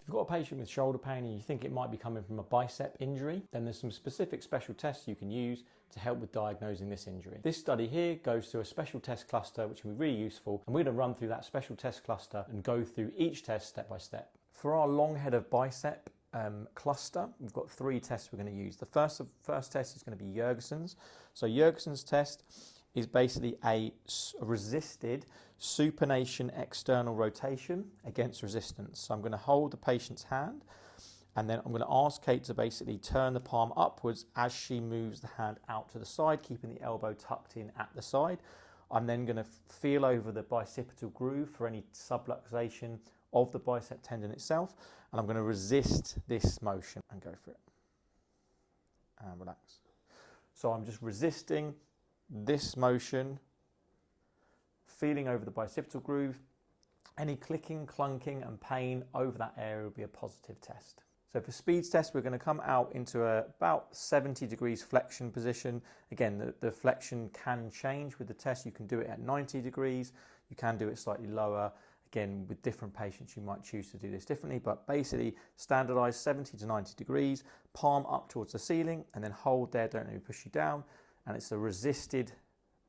If you've got a patient with shoulder pain and you think it might be coming from a bicep injury, then there's some specific special tests you can use to help with diagnosing this injury. This study here goes through a special test cluster, which can be really useful, and we're going to run through that special test cluster and go through each test step by step. For our long head of bicep cluster, we've got 3 tests we're going to use. The first test is going to be Yergason's. So Yergason's test is basically a resisted supination external rotation against resistance. So I'm going to hold the patient's hand, and then I'm going to ask Kate to basically turn the palm upwards as she moves the hand out to the side, keeping the elbow tucked in at the side. I'm then going to feel over the bicipital groove for any subluxation of the bicep tendon itself, and I'm going to resist this motion and go for it. And relax. So I'm just resisting this motion, feeling over the bicipital groove. Any clicking, clunking and pain over that area will be a positive test. So for speeds test, we're going to come out into about 70 degrees flexion position. Again, the flexion can change with the test. You can do it at 90 degrees. You can do it slightly lower. Again, with different patients, you might choose to do this differently, but basically standardized 70 to 90 degrees, palm up towards the ceiling, and then hold there, don't let me push you down. And it's a resisted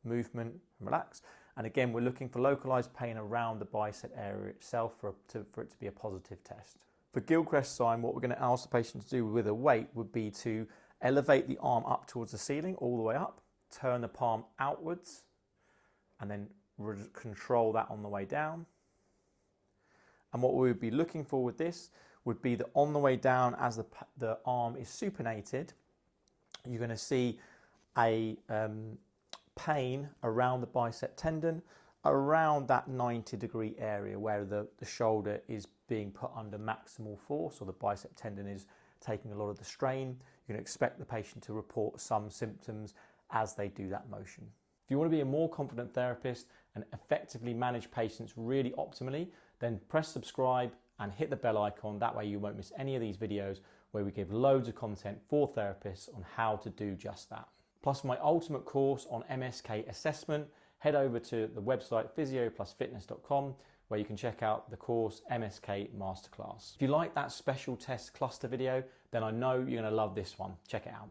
movement and relax. And again, we're looking for localized pain around the bicep area itself for it to be a positive test. For Gilchrist sign, what we're going to ask the patient to do with a weight would be to elevate the arm up towards the ceiling, all the way up, turn the palm outwards, and then control that on the way down. And what we would be looking for with this would be that on the way down, as the arm is supinated, you're going to see a pain around the bicep tendon, around that 90-degree area where the shoulder is being put under maximal force, or the bicep tendon is taking a lot of the strain. You can expect the patient to report some symptoms as they do that motion. If you want to be a more confident therapist and effectively manage patients really optimally, then press subscribe and hit the bell icon. That way you won't miss any of these videos where we give loads of content for therapists on how to do just that. Plus, for my ultimate course on MSK assessment, head over to the website physioplusfitness.com, where you can check out the course MSK Masterclass. If you like that special test cluster video, then I know you're going to love this one. Check it out.